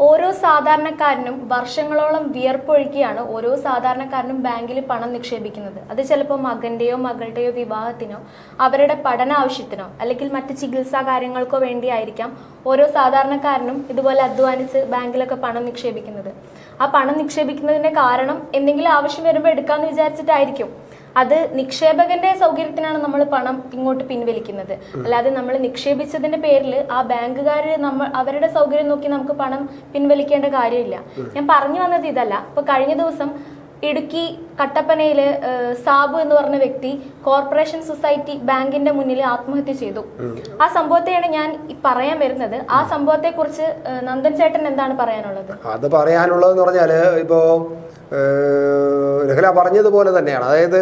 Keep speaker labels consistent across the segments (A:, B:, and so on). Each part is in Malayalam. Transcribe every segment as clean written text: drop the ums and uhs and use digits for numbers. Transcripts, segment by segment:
A: ഓരോ സാധാരണക്കാരനും വർഷങ്ങളോളം വിയർപ്പൊഴുക്കിയാണ് ഓരോ സാധാരണക്കാരനും ബാങ്കിൽ പണം നിക്ഷേപിക്കുന്നത്. അത് ചിലപ്പോൾ മകന്റെയോ മകളുടെയോ വിവാഹത്തിനോ അവരുടെ പഠന ആവശ്യത്തിനോ അല്ലെങ്കിൽ മറ്റ് ചികിത്സാ കാര്യങ്ങൾക്കോ വേണ്ടിയായിരിക്കാം ഓരോ സാധാരണക്കാരനും ഇതുപോലെ അധ്വാനിച്ച് ബാങ്കിലൊക്കെ പണം നിക്ഷേപിക്കുന്നത്. ആ പണം നിക്ഷേപിക്കുന്നതിന്റെ കാരണം എന്തെങ്കിലും ആവശ്യം വരുമ്പോൾ എടുക്കാമെന്ന് വിചാരിച്ചിട്ടായിരിക്കും. അത് നിക്ഷേപകന്റെ സൗകര്യത്തിനാണ് നമ്മൾ പണം ഇങ്ങോട്ട് പിൻവലിക്കുന്നത്. അല്ലാതെ നമ്മൾ നിക്ഷേപിച്ചതിന്റെ പേരിൽ ആ ബാങ്കുകാർ അവരുടെ സൗകര്യം നോക്കി നമുക്ക് പണം പിൻവലിക്കേണ്ട കാര്യമില്ല. ഞാൻ പറഞ്ഞു വന്നത് ഇതല്ല. ഇപ്പൊ കഴിഞ്ഞ ദിവസം ഇടുക്കി കട്ടപ്പനയില് സാബു എന്ന് പറഞ്ഞ വ്യക്തി കോർപ്പറേഷൻ സൊസൈറ്റി ബാങ്കിന്റെ മുന്നിൽ ആത്മഹത്യ ചെയ്തു. ആ സംഭവത്തെയാണ് ഞാൻ പറയാൻ വരുന്നത്. ആ സംഭവത്തെ കുറിച്ച് നന്ദൻ ചേട്ടൻ എന്താണ് പറയാനുള്ളത്?
B: അത് പറയാനുള്ളതെന്ന് പറഞ്ഞാല് ഇപ്പോ രഹല പറഞ്ഞതുപോലെ തന്നെയാണ്. അതായത്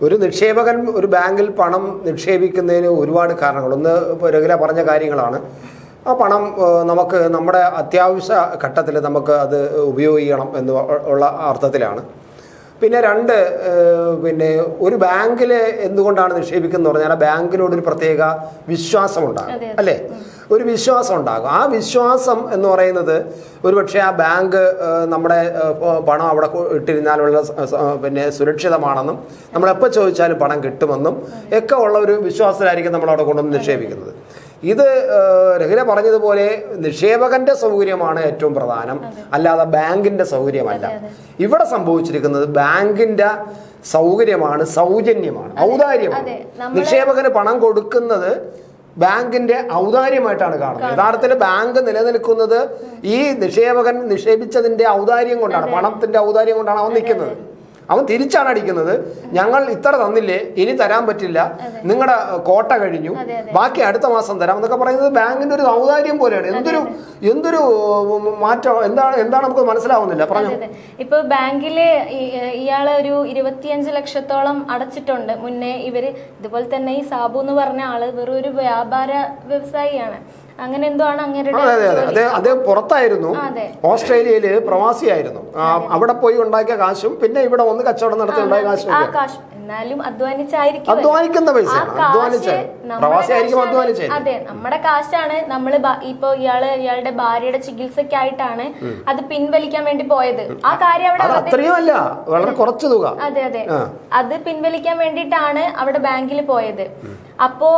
B: ഒരു നിക്ഷേപകൻ ഒരു ബാങ്കിൽ പണം നിക്ഷേപിക്കുന്നതിന് ഒരുപാട് കാരണങ്ങൾ. ഒന്ന് ഇപ്പോൾ രഹല പറഞ്ഞ കാര്യങ്ങളാണ്. ആ പണം നമുക്ക് നമ്മുടെ അത്യാവശ്യ ഘട്ടത്തിൽ നമുക്ക് അത് ഉപയോഗിക്കണം എന്ന് ഉള്ള അർത്ഥത്തിലാണ്. പിന്നെ രണ്ട്, ഒരു ബാങ്കിൽ എന്തുകൊണ്ടാണ് നിക്ഷേപിക്കുന്നത് പറഞ്ഞാൽ ആ ബാങ്കിനോടൊരു പ്രത്യേക വിശ്വാസം ഉണ്ടാകും, അല്ലേ? ഒരു വിശ്വാസം ഉണ്ടാകും. ആ വിശ്വാസം എന്ന് പറയുന്നത് ഒരുപക്ഷെ ആ ബാങ്ക് നമ്മുടെ പണം അവിടെ ഇട്ടിരുന്നാലുള്ള സുരക്ഷിതമാണെന്നും നമ്മളെപ്പോൾ ചോദിച്ചാലും പണം കിട്ടുമെന്നും ഒക്കെ ഉള്ള ഒരു വിശ്വാസത്തിലായിരിക്കും നമ്മളവിടെ കൊണ്ടുവന്ന് നിക്ഷേപിക്കുന്നത്. ഇത് രഹല പറഞ്ഞതുപോലെ നിക്ഷേപകന്റെ സൗകര്യമാണ് ഏറ്റവും പ്രധാനം, അല്ലാതെ ബാങ്കിന്റെ സൗകര്യമല്ല. ഇവിടെ സംഭവിച്ചിരിക്കുന്നത് ബാങ്കിന്റെ സൗകര്യമാണ്, സൗജന്യമാണ്, ഔദാര്യമാണ്. നിക്ഷേപകന് പണം കൊടുക്കുന്നത് ബാങ്കിന്റെ ഔദാര്യമായിട്ടാണ് കാണുന്നത്. യഥാർത്ഥത്തിൽ ബാങ്ക് നിലനിൽക്കുന്നത് ഈ നിക്ഷേപകൻ നിക്ഷേപിച്ചതിന്റെ ഔദാര്യം കൊണ്ടാണ്, പണത്തിന്റെ ഔദാര്യം കൊണ്ടാണ് അവൻ നിൽക്കുന്നത്. അവൻ തിരിച്ചാണ് അടിക്കുന്നത്. ഞങ്ങൾ ഇത്ര തന്നില്ലേ, ഇനി തരാൻ പറ്റില്ല, നിങ്ങളുടെ കോട്ട കഴിഞ്ഞു, ബാക്കി അടുത്ത മാസം തരാം എന്നൊക്കെ പറയുന്നത് ബാങ്കിന്റെ ഒരു ഔദാര്യം പോലെയാണ്. എന്തൊരു മാറ്റം, എന്താണ് നമുക്ക് മനസ്സിലാവുന്നില്ല. പറഞ്ഞു.
A: ഇപ്പൊ ബാങ്കില് ഇയാള് ഒരു 25 ലക്ഷത്തോളം അടച്ചിട്ടുണ്ട് മുന്നേ. ഇവര് ഇതുപോലെ തന്നെ ഈ സാബു എന്ന് പറഞ്ഞ ആള് വെറും ഒരു വ്യാപാര വ്യവസായിയാണ്. അങ്ങനെ എന്തോ ആണ് അങ്ങനെ.
B: അദ്ദേഹം പുറത്തായിരുന്നു, ഓസ്ട്രേലിയയില് പ്രവാസിയായിരുന്നു. അവിടെ പോയി ഉണ്ടാക്കിയ കാശും പിന്നെ ഇവിടെ വന്ന് കച്ചവടം നടത്തി ഉണ്ടായ കാശും
A: എന്നാലും അധ്വാനിച്ചായിരിക്കും,
B: അധ്വാനിക്കുന്ന പൈസയാണ്,
A: അതെ, നമ്മുടെ കാശാണ്. നമ്മള് ഇപ്പൊ ഇയാളുടെ ഭാര്യയുടെ ചികിത്സക്കായിട്ടാണ് അത് പിൻവലിക്കാൻ വേണ്ടി പോയത്. ആ കാര്യം അവിടെ
B: അത്രയുമല്ല, വളരെ കുറച്ച് തുക.
A: അതെ, അത് പിൻവലിക്കാൻ വേണ്ടിയിട്ടാണ് അവിടെ ബാങ്കിൽ പോയത്. അപ്പോ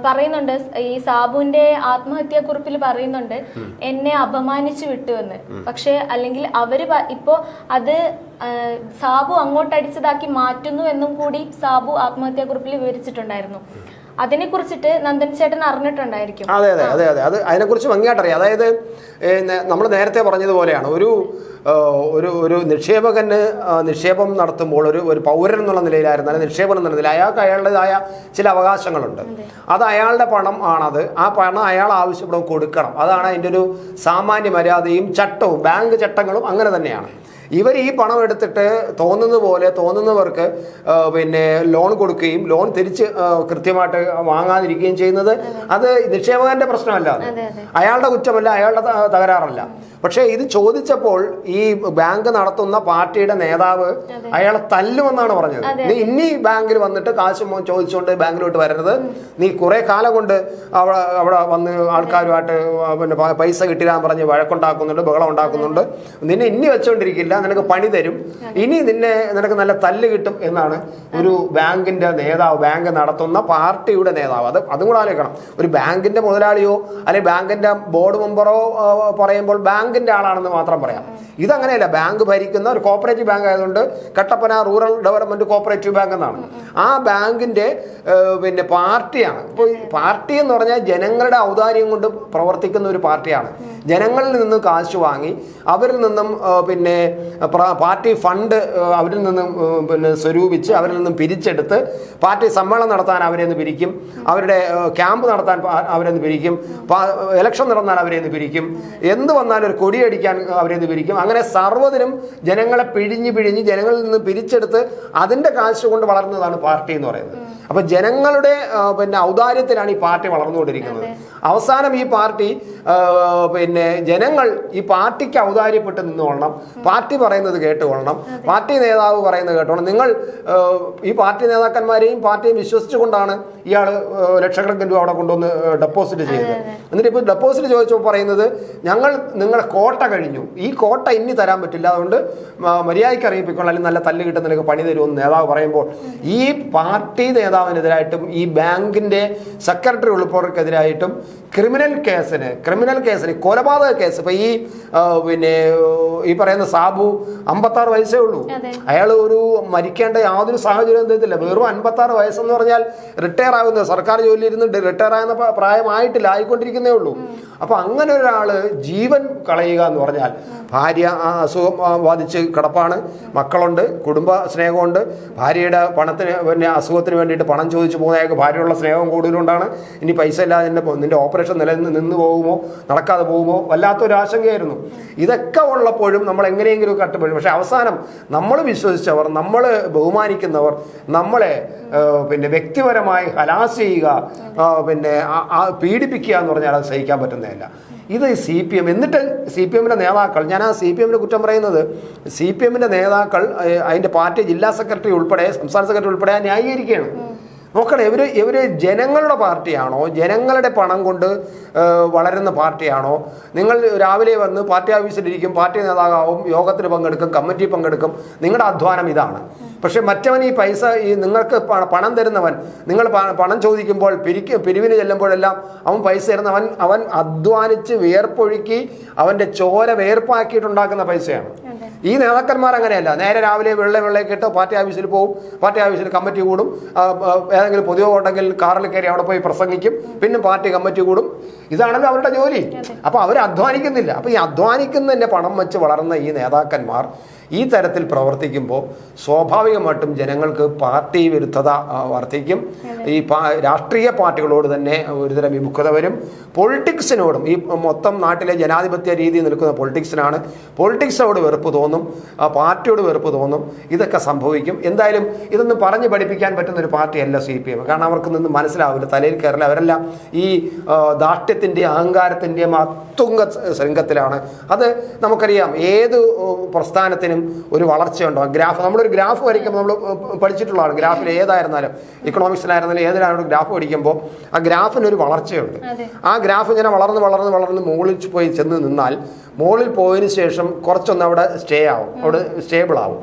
A: പറയുന്നുണ്ട്, ഈ സാബുവിന്റെ ആത്മഹത്യാ കുറിപ്പിൽ പറയുന്നുണ്ട് എന്നെ അപമാനിച്ചു വിട്ടുവെന്ന്. പക്ഷെ അല്ലെങ്കിൽ അവര് ഇപ്പോ അത് സാബു അങ്ങോട്ടടിച്ചതാക്കി മാറ്റുന്നു എന്നും കൂടി സാബു ആത്മഹത്യാ കുറിപ്പിൽ വിവരിച്ചിട്ടുണ്ടായിരുന്നു. അതിനെ കുറിച്ചിട്ട് നന്ദൻ ചേട്ടൻ അറിഞ്ഞിട്ടുണ്ടായിരിക്കും.
B: അതെ, അത് അതിനെക്കുറിച്ച് ഭംഗിയായിട്ടറിയാം. അതായത് നമ്മൾ നേരത്തെ പറഞ്ഞതുപോലെയാണ്, ഒരു നിക്ഷേപകന് നിക്ഷേപം നടത്തുമ്പോൾ ഒരു പൗരൻ എന്നുള്ള നിലയിലായിരുന്നാലും നിക്ഷേപം എന്ന നിലയിൽ അയാൾക്ക് അയാളുടേതായ ചില അവകാശങ്ങളുണ്ട്. അത് അയാളുടെ പണം ആണത്. ആ പണം അയാൾ ആവശ്യപ്പെടും കൊടുക്കണം. അതാണ് അതിൻ്റെ ഒരു സാമാന്യ മര്യാദയും ചട്ടവും. ബാങ്ക് ചട്ടങ്ങളും അങ്ങനെ തന്നെയാണ്. ഇവർ ഈ പണം എടുത്തിട്ട് തോന്നുന്നവർക്ക് ലോൺ കൊടുക്കുകയും ലോൺ തിരിച്ച് കൃത്യമായിട്ട് വാങ്ങാതിരിക്കുകയും ചെയ്യുന്നത് അത് നിക്ഷേപകന്റെ പ്രശ്നമല്ല, അയാളുടെ കുറ്റമല്ല, അയാളുടെ തകരാറല്ല. പക്ഷേ ഇത് ചോദിച്ചപ്പോൾ ഈ ബാങ്ക് നടത്തുന്ന പാർട്ടിയുടെ നേതാവ് അയാളെ തല്ലുമെന്നാണ് പറഞ്ഞത്. നീ ഇനി ബാങ്കിൽ വന്നിട്ട് കാശ് ചോദിച്ചുകൊണ്ട് ബാങ്കിലോട്ട് വരരുത്, നീ കുറെ കാലം കൊണ്ട് അവിടെ വന്ന് ആൾക്കാരുമായിട്ട് പൈസ കിട്ടിരാൻ പറഞ്ഞ് വഴക്കുണ്ടാക്കുന്നുണ്ട്, ബഹളം ഉണ്ടാക്കുന്നുണ്ട്, നിന്നെ ഇനി വെച്ചോണ്ടിരിക്കില്ല, നിനക്ക് പണി തരും, ഇനി നിനക്ക് നല്ല തല്ല് കിട്ടും എന്നാണ് ഒരു ബാങ്കിന്റെ നേതാവ്, ബാങ്ക് നടത്തുന്ന പാർട്ടിയുടെ നേതാവ്. അതും കൂടെ ആലോചിക്കണം. ഒരു ബാങ്കിന്റെ മുതലാളിയോ അല്ലെങ്കിൽ ബാങ്കിന്റെ ബോർഡ് മെമ്പറോ പറയുമ്പോൾ ബാങ്കിന്റെ ആളാണെന്ന് മാത്രം പറയാം. ഇതങ്ങനെയല്ല. ബാങ്ക് ഭരിക്കുന്ന ഒരു കോപ്പറേറ്റീവ് ബാങ്ക് ആയതുകൊണ്ട് Kattappana rural development cooperative bank എന്നാണ്. ആ ബാങ്കിന്റെ പാർട്ടിയാണ്. ഇപ്പോൾ പാർട്ടി എന്ന് പറഞ്ഞാൽ ജനങ്ങളുടെ ഔദാര്യം കൊണ്ട് പ്രവർത്തിക്കുന്ന ഒരു പാർട്ടിയാണ്. ജനങ്ങളിൽ നിന്ന് കാശ് വാങ്ങി അവരിൽ നിന്നും പാർട്ടി ഫണ്ട് അവരിൽ നിന്നും സ്വരൂപിച്ച് അവരിൽ നിന്നും പിരിച്ചെടുത്ത് പാർട്ടി സമ്മേളനം നടത്താൻ അവരെ നിന്ന് പിരിക്കും, അവരുടെ ക്യാമ്പ് നടത്താൻ അവരെ നിന്ന് പിരിക്കും, ഇലക്ഷൻ നടന്നാൽ അവരെ നിന്ന് പിരിക്കും, എന്ത് വന്നാലും ഒരു കൊടിയടിക്കാൻ അവരെ നിന്ന് പിരിക്കും. അങ്ങനെ സർവ്വതിനും ജനങ്ങളെ പിഴിഞ്ഞ് ജനങ്ങളിൽ നിന്ന് പിരിച്ചെടുത്ത് അതിന്റെ കാശ് കൊണ്ട് വളർന്നതാണ് പാർട്ടി എന്ന് പറയുന്നത്. അപ്പൊ ജനങ്ങളുടെ ഔദാര്യത്തിലാണ് ഈ പാർട്ടി വളർന്നുകൊണ്ടിരിക്കുന്നത്. അവസാനം ഈ പാർട്ടി പിന്നെ ജനങ്ങൾ ഈ പാർട്ടിക്ക് ഔദാര്യപ്പെട്ട് നിന്നുകൊള്ളണം, പാർട്ടി പറയുന്നത് കേട്ടുകൊള്ളണം, പാർട്ടി നേതാവ് പറയുന്നത് കേട്ടോണം. നിങ്ങൾ ഈ പാർട്ടി നേതാക്കന്മാരെയും പാർട്ടിയും വിശ്വസിച്ചുകൊണ്ടാണ് ഇയാൾ ലക്ഷക്കണക്കിന് രൂപ അവിടെ കൊണ്ടുവന്ന് ഡെപ്പോസിറ്റ് ചെയ്തത്. എന്നിട്ട് ഇപ്പോൾ ഡെപ്പോസിറ്റ് ചോദിച്ചപ്പോൾ പറയുന്നത് ഞങ്ങൾ നിങ്ങളെ കോട്ട കഴിഞ്ഞു, ഈ കോട്ട ഇനി തരാൻ പറ്റില്ല, അതുകൊണ്ട് മര്യാദയ്ക്ക് അറിയിപ്പിക്കണം, അല്ലെങ്കിൽ നല്ല തല്ല് കിട്ടുന്നതിനൊക്കെ പണി തരുമെന്ന് നേതാവ് പറയുമ്പോൾ ഈ പാർട്ടി നേതാവിനെതിരായിട്ടും ഈ ബാങ്കിന്റെ സെക്രട്ടറി ഉൾപ്പെടെക്കെതിരായിട്ടും ക്രിമിനൽ കേസിന് കൊലപാതക കേസ്. ഇപ്പൊ ഈ പിന്നെ ഈ പറയുന്ന സാബു 56 വയസ്സേ ഉള്ളൂ. അയാൾ ഒരു മരിക്കേണ്ട യാതൊരു സാഹചര്യം എന്തില്ല. വെറും 56 വയസ്സെന്ന് പറഞ്ഞാൽ റിട്ടയർ ആകുന്ന, സർക്കാർ ജോലി ഇരുന്ന് റിട്ടയർ ആകുന്ന പ്രായമായിട്ടില്ല, ആയിക്കൊണ്ടിരിക്കുന്നേ ഉള്ളൂ. അപ്പൊ അങ്ങനെ ഒരാള് ജീവൻ കളയുക എന്ന് പറഞ്ഞാൽ, ഭാര്യ അസുഖം ബാധിച്ച് കിടപ്പാണ്, മക്കളുണ്ട്, കുടുംബ സ്നേഹമുണ്ട്, ഭാര്യയുടെ പണത്തിന് പിന്നെ അസുഖത്തിന് വേണ്ടിയിട്ട് പണം ചോദിച്ചു പോകുന്നയാൾക്ക് ഭാര്യയുള്ള സ്നേഹം കൂടുതലുകൊണ്ടാണ്. ഇനി പൈസ ഇല്ലാതെ നിന്റെ ഓപ്പറേഷൻ നിന്ന് പോകുമോ, നടക്കാതെ പോകുമോ, വല്ലാത്തൊരു ആശങ്കയായിരുന്നു. ഇതൊക്കെ ഉള്ളപ്പോഴും നമ്മൾ എങ്ങനെയെങ്കിലും കട്ടുപോയി. പക്ഷെ അവസാനം നമ്മൾ വിശ്വസിച്ചവർ, നമ്മൾ ബഹുമാനിക്കുന്നവർ നമ്മളെ പിന്നെ വ്യക്തിപരമായി ഹലാസ് ചെയ്യുക, പിന്നെ പീഡിപ്പിക്കുക എന്ന് പറഞ്ഞാൽ അത് സഹിക്കാൻ പറ്റുന്നതല്ല. ഇത് CPM, എന്നിട്ട് CPMന്റെ നേതാക്കൾ, ഞാൻ ആ CPMന്റെ കുറ്റം പറയുന്നത്, CPMന്റെ നേതാക്കൾ അതിൻ്റെ പാർട്ടി ജില്ലാ സെക്രട്ടറി ഉൾപ്പെടെ സംസ്ഥാന സെക്രട്ടറി ഉൾപ്പെടെ ന്യായീകരിക്കുകയാണ്. നോക്കണേ, ഇവര് ജനങ്ങളുടെ പാർട്ടിയാണോ, ജനങ്ങളുടെ പണം കൊണ്ട് വളരുന്ന പാർട്ടിയാണോ? നിങ്ങൾ രാവിലെ വന്ന് പാർട്ടി ഓഫീസിലിരിക്കും, പാർട്ടി നേതാവാകും, യോഗത്തിന് പങ്കെടുക്കും, കമ്മിറ്റി പങ്കെടുക്കും, നിങ്ങളുടെ അധ്വാനം ഇതാണ്. പക്ഷെ മറ്റവൻ ഈ പൈസ, ഈ നിങ്ങൾക്ക് പണം തരുന്നവൻ, നിങ്ങൾ പണം ചോദിക്കുമ്പോൾ പിരിവിന് ചെല്ലുമ്പോഴെല്ലാം അവൻ പൈസ തരുന്നവൻ, അവൻ അധ്വാനിച്ച് വിയർപ്പൊഴുക്കി അവൻ്റെ ചോര വേർപ്പാക്കിയിട്ടുണ്ടാക്കുന്ന പൈസയാണ്. ഈ നേതാക്കന്മാർ അങ്ങനെയല്ല. നേരെ രാവിലെ വെള്ളയൊക്കെ ഇട്ട് പാർട്ടി ഓഫീസിൽ പോകും, പാർട്ടി ഓഫീസിൽ കമ്മിറ്റി കൂടും, ഏതെങ്കിലും പൊതുയോഗം ഉണ്ടെങ്കിൽ കാറിൽ കയറി അവിടെ പോയി പ്രസംഗിക്കും, പിന്നെ പാർട്ടി കമ്മിറ്റി കൂടും. ഇതാണല്ലോ അവരുടെ ജോലി. അപ്പോൾ അവർ അധ്വാനിക്കുന്നില്ല. അപ്പോൾ ഈ അധ്വാനിക്കുന്നതിൻ്റെ പണം വെച്ച് വളർന്ന ഈ നേതാക്കന്മാർ ഈ തരത്തിൽ പ്രവർത്തിക്കുമ്പോൾ സ്വാഭാവികമായിട്ടും ജനങ്ങൾക്ക് പാർട്ടി വിരുദ്ധത വർദ്ധിക്കും. ഈ രാഷ്ട്രീയ പാർട്ടികളോട് തന്നെ ഒരുതരം വിമുഖത വരും. പൊളിറ്റിക്സിനോടും, ഈ മൊത്തം നാട്ടിലെ ജനാധിപത്യ രീതി നിൽക്കുന്ന പൊളിറ്റിക്സിനോട് വെറുപ്പ് തോന്നും, പാർട്ടിയോട് വെറുപ്പ് തോന്നും. ഇതൊക്കെ സംഭവിക്കും. എന്തായാലും ഇതൊന്നും പറഞ്ഞ് പഠിപ്പിക്കാൻ പറ്റുന്ന ഒരു പാർട്ടിയല്ല CPM. കാരണം അവർക്ക് നിന്ന് മനസ്സിലാവില്ല, തലയിൽ കയറില്ല. അവരെല്ലാം ഈ ദാഷ്ട്യത്തിൻ്റെ അഹങ്കാരത്തിൻ്റെയും അത്തുംഗ ശൃംഖത്തിലാണ്. അത് നമുക്കറിയാം. ഏത് പ്രസ്ഥാനത്തിനും ഒരു വളർച്ചയുണ്ടോ? നമ്മളൊരു ഗ്രാഫ് വരയ്ക്കുമ്പോൾ നമ്മൾ പഠിച്ചിട്ടുള്ളതാണ്. ഗ്രാഫിൽ ഏതായിരുന്നാലും, ഇക്കണോമിക്സിലായിരുന്നാലും ഏതിനാണ് ഗ്രാഫ് പഠിക്കുമ്പോൾ ആ ഗ്രാഫിനൊരു വളർച്ചയുണ്ട്. ആ ഗ്രാഫ് ഇങ്ങനെ വളർന്ന് മുകളിൽ പോയി ചെന്ന് നിന്നാൽ, മുകളിൽ പോയതിനു ശേഷം കുറച്ചൊന്ന് അവിടെ സ്റ്റേബിൾ ആവും.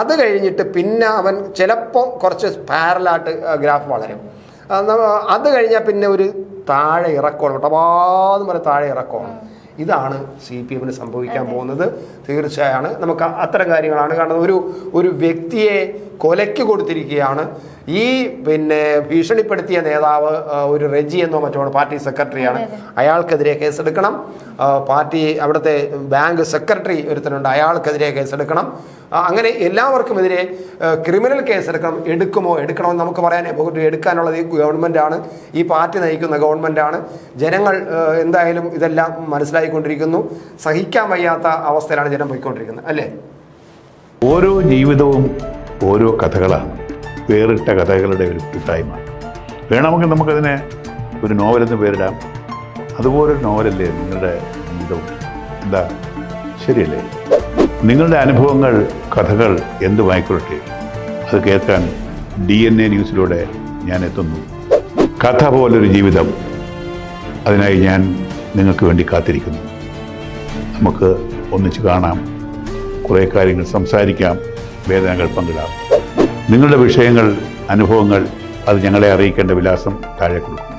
B: അത് കഴിഞ്ഞിട്ട് പിന്നെ അവൻ ചിലപ്പോൾ കുറച്ച് പാരലായിട്ട് ഗ്രാഫ് വളരും. അത് കഴിഞ്ഞാൽ പിന്നെ ഒരു താഴെ ഇറക്കമാണ്, ഒട്ടപാതെന്ന് പറഞ്ഞ താഴെ ഇറക്കമാണ്. ഇതാണ് CPMന് സംഭവിക്കാൻ പോകുന്നത്. തീർച്ചയാണ് നമുക്ക് അത്തരം കാര്യങ്ങളാണ്. കാരണം ഒരു വ്യക്തിയെ കൊലയ്ക്ക് കൊടുത്തിരിക്കുകയാണ്. ഈ പിന്നെ ഭീഷണിപ്പെടുത്തിയ നേതാവ് ഒരു റെജി എന്നോ മറ്റോ പാർട്ടി സെക്രട്ടറിയാണ്. അയാൾക്കെതിരെ കേസെടുക്കണം. പാർട്ടി അവിടുത്തെ ബാങ്ക് സെക്രട്ടറി ഒരുത്തനുണ്ട്, അയാൾക്കെതിരെ കേസെടുക്കണം. അങ്ങനെ എല്ലാവർക്കുമെതിരെ ക്രിമിനൽ കേസെടുക്കണം. എടുക്കണമെന്ന് നമുക്ക് പറയാൻ എടുക്കാനുള്ളത് ഈ ഗവൺമെൻറ്റാണ്, ഈ പാർട്ടി നയിക്കുന്ന ഗവൺമെൻറ്റാണ്. ജനങ്ങൾ എന്തായാലും ഇതെല്ലാം മനസ്സിലായിക്കൊണ്ടിരിക്കുന്നു. സഹിക്കാൻ വയ്യാത്ത അവസ്ഥയിലാണ് ജനം പോയിക്കൊണ്ടിരിക്കുന്നത്, അല്ലേ?
C: ഓരോ ജീവിതവും ഓരോ കഥകളാണ്, വേറിട്ട കഥകളുടെ ഒരു കൂട്ടായ്മ. വേണമെങ്കിൽ നമുക്കതിനെ ഒരു നോവലെന്ന് പേരിടാം. അതുപോലൊരു നോവലല്ലേ നിങ്ങളുടെ ജീവിതവും? എന്താ, ശരിയല്ലേ? നിങ്ങളുടെ അനുഭവങ്ങൾ, കഥകൾ എന്തുമായിക്കൊള്ളട്ടെ, അത് കേൾക്കാൻ DNA ന്യൂസിലൂടെ ഞാൻ എത്തുന്നു. കഥ പോലൊരു ജീവിതം, അതിനായി ഞാൻ നിങ്ങൾക്ക് വേണ്ടി കാത്തിരിക്കുന്നു. നമുക്ക് ഒന്നിച്ച് കാണാം, കുറേ കാര്യങ്ങൾ സംസാരിക്കാം, വേദനകൾ പങ്കിടാം. നിങ്ങളുടെ വിഷയങ്ങൾ, അനുഭവങ്ങൾ അത് ഞങ്ങളെ അറിയിക്കേണ്ട വിലാസം താഴെ കൊടുക്കും.